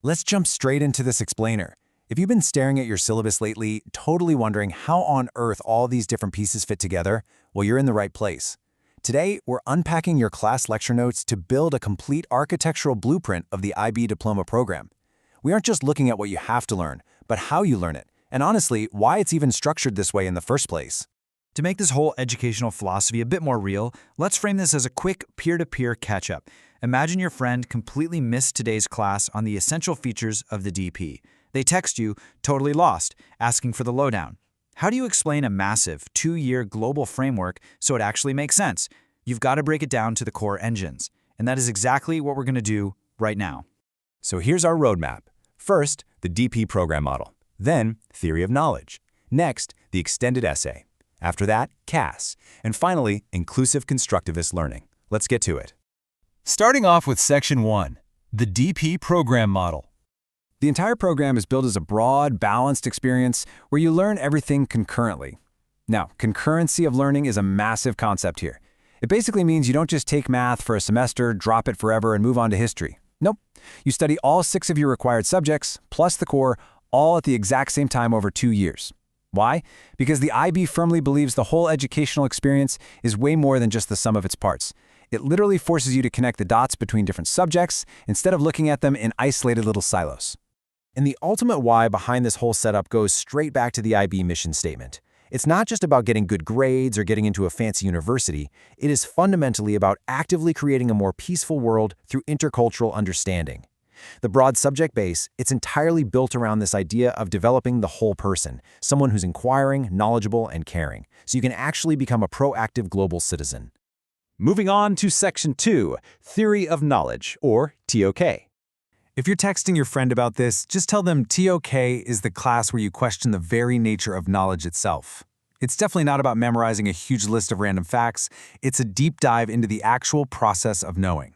Let's jump straight into this explainer. If you've been staring at your syllabus lately, totally wondering how on earth all these different pieces fit together, well, you're in the right place. Today, we're unpacking your class lecture notes to build a complete architectural blueprint of the IB Diploma Program. We aren't just looking at what you have to learn, but how you learn it, and honestly, why it's even structured this way in the first place. To make this whole educational philosophy a bit more real, let's frame this as a quick peer-to-peer catch-up. Imagine your friend completely missed today's class on the essential features of the DP. They text you, totally lost, asking for the lowdown. How do you explain a massive, 2-year global framework so it actually makes sense? You've got to break it down to the core engines. And that is exactly what we're going to do right now. So here's our roadmap. First, the DP program model. Then, theory of knowledge. Next, the extended essay. After that, CAS. And finally, inclusive constructivist learning. Let's get to it. Starting off with Section 1, the DP program model. The entire program is built as a broad, balanced experience where you learn everything concurrently. Now, concurrency of learning is a massive concept here. It basically means you don't just take math for a semester, drop it forever, and move on to history. Nope. You study all 6 of your required subjects, plus the core, all at the exact same time over 2 years. Why? Because the IB firmly believes the whole educational experience is way more than just the sum of its parts. It literally forces you to connect the dots between different subjects instead of looking at them in isolated little silos. And the ultimate why behind this whole setup goes straight back to the IB mission statement. It's not just about getting good grades or getting into a fancy university. It is fundamentally about actively creating a more peaceful world through intercultural understanding. The broad subject base, it's entirely built around this idea of developing the whole person, someone who's inquiring, knowledgeable, and caring, so you can actually become a proactive global citizen. Moving on to Section 2, Theory of Knowledge, or TOK. If you're texting your friend about this, just tell them TOK is the class where you question the very nature of knowledge itself. It's definitely not about memorizing a huge list of random facts. It's a deep dive into the actual process of knowing.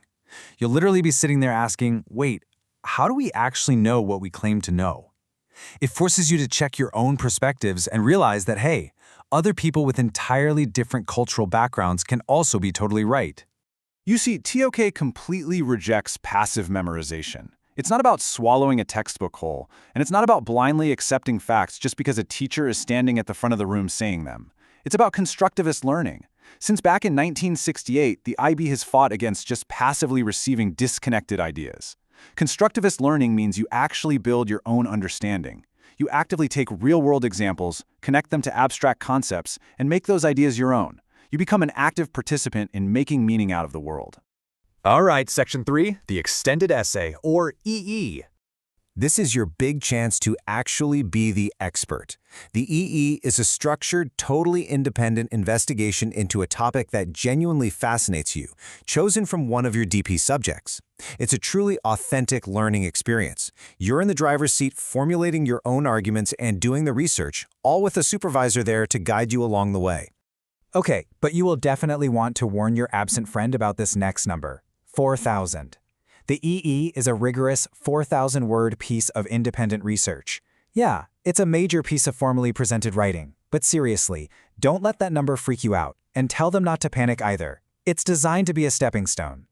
You'll literally be sitting there asking, wait, how do we actually know what we claim to know? It forces you to check your own perspectives and realize that, hey, other people with entirely different cultural backgrounds can also be totally right. You see, TOK completely rejects passive memorization. It's not about swallowing a textbook whole, and it's not about blindly accepting facts just because a teacher is standing at the front of the room saying them. It's about constructivist learning. Since back in 1968, the IB has fought against just passively receiving disconnected ideas. Constructivist learning means you actually build your own understanding. You actively take real-world examples, connect them to abstract concepts, and make those ideas your own. You become an active participant in making meaning out of the world. All right, Section 3, the extended essay, or EE. This is your big chance to actually be the expert. The EE is a structured, totally independent investigation into a topic that genuinely fascinates you, chosen from one of your DP subjects. It's a truly authentic learning experience. You're in the driver's seat formulating your own arguments and doing the research, all with a supervisor there to guide you along the way. Okay, but you will definitely want to warn your absent friend about this next number, 4,000. The EE is a rigorous 4,000-word piece of independent research. Yeah, it's a major piece of formally presented writing. But seriously, don't let that number freak you out, and tell them not to panic either. It's designed to be a stepping stone.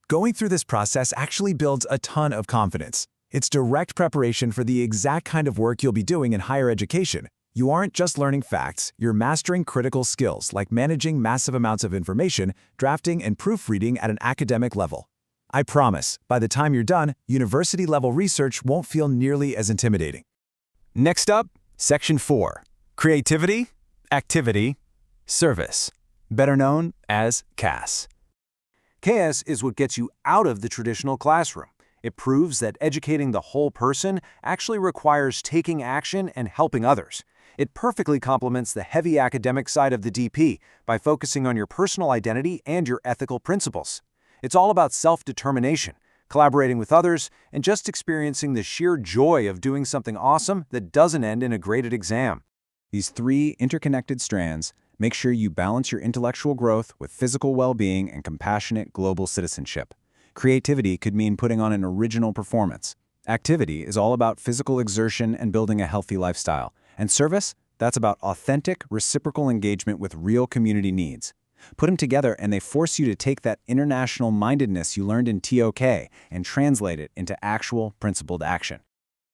Going through this process actually builds a ton of confidence. It's direct preparation for the exact kind of work you'll be doing in higher education. You aren't just learning facts, you're mastering critical skills like managing massive amounts of information, drafting, and proofreading at an academic level. I promise, by the time you're done, university-level research won't feel nearly as intimidating. Next up, Section 4, Creativity, Activity, Service, better known as CAS. CAS is what gets you out of the traditional classroom. It proves that educating the whole person actually requires taking action and helping others. It perfectly complements the heavy academic side of the DP by focusing on your personal identity and your ethical principles. It's all about self-determination, collaborating with others, and just experiencing the sheer joy of doing something awesome that doesn't end in a graded exam. These 3 interconnected strands make sure you balance your intellectual growth with physical well-being and compassionate global citizenship. Creativity could mean putting on an original performance. Activity is all about physical exertion and building a healthy lifestyle. And service, that's about authentic, reciprocal engagement with real community needs. Put them together and they force you to take that international mindedness you learned in TOK and translate it into actual principled action.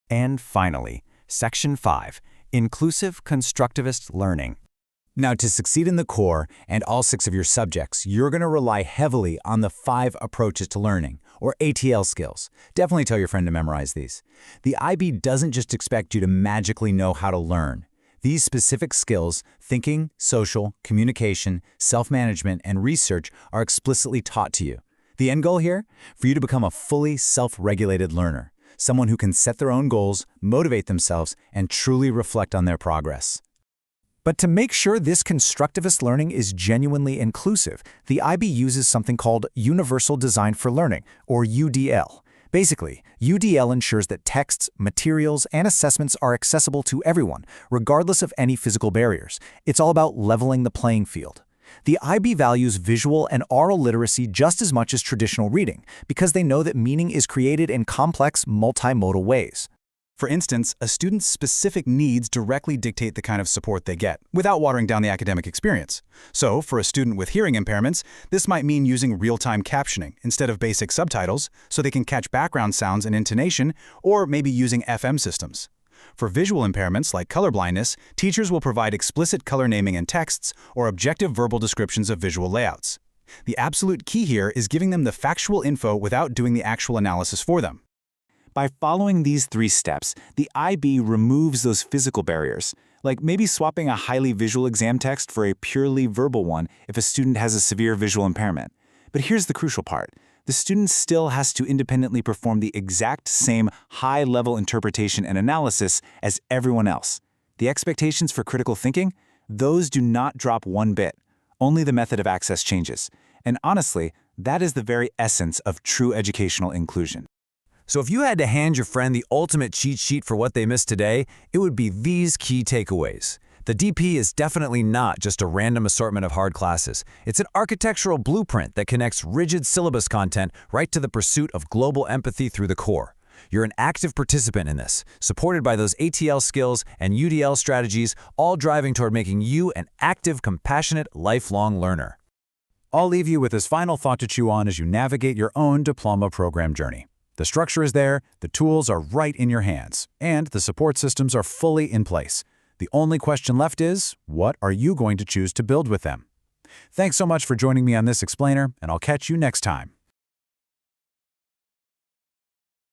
And finally, Section 5, Inclusive Constructivist Learning. Now, to succeed in the core and all 6 of your subjects, you're going to rely heavily on the 5 approaches to learning, or ATL skills. Definitely tell your friend to memorize these. The IB doesn't just expect you to magically know how to learn. These specific skills, thinking, social, communication, self-management, and research, are explicitly taught to you. The end goal here? For you to become a fully self-regulated learner, someone who can set their own goals, motivate themselves, and truly reflect on their progress. But to make sure this constructivist learning is genuinely inclusive, the IB uses something called Universal Design for Learning, or UDL. Basically, UDL ensures that texts, materials, and assessments are accessible to everyone, regardless of any physical barriers. It's all about leveling the playing field. The IB values visual and oral literacy just as much as traditional reading, because they know that meaning is created in complex, multimodal ways. For instance, a student's specific needs directly dictate the kind of support they get, without watering down the academic experience. So, for a student with hearing impairments, this might mean using real-time captioning instead of basic subtitles so they can catch background sounds and intonation, or maybe using FM systems. For visual impairments like colorblindness, teachers will provide explicit color naming in texts or objective verbal descriptions of visual layouts. The absolute key here is giving them the factual info without doing the actual analysis for them. By following these 3 steps, the IB removes those physical barriers, like maybe swapping a highly visual exam text for a purely verbal one if a student has a severe visual impairment. But here's the crucial part. The student still has to independently perform the exact same high-level interpretation and analysis as everyone else. The expectations for critical thinking? Those do not drop one bit. Only the method of access changes. And honestly, that is the very essence of true educational inclusion. So if you had to hand your friend the ultimate cheat sheet for what they missed today, it would be these key takeaways. The DP is definitely not just a random assortment of hard classes. It's an architectural blueprint that connects rigid syllabus content right to the pursuit of global empathy through the core. You're an active participant in this, supported by those ATL skills and UDL strategies, all driving toward making you an active, compassionate, lifelong learner. I'll leave you with this final thought to chew on as you navigate your own diploma program journey. The structure is there, the tools are right in your hands, and the support systems are fully in place. The only question left is, what are you going to choose to build with them? Thanks so much for joining me on this explainer, and I'll catch you next time.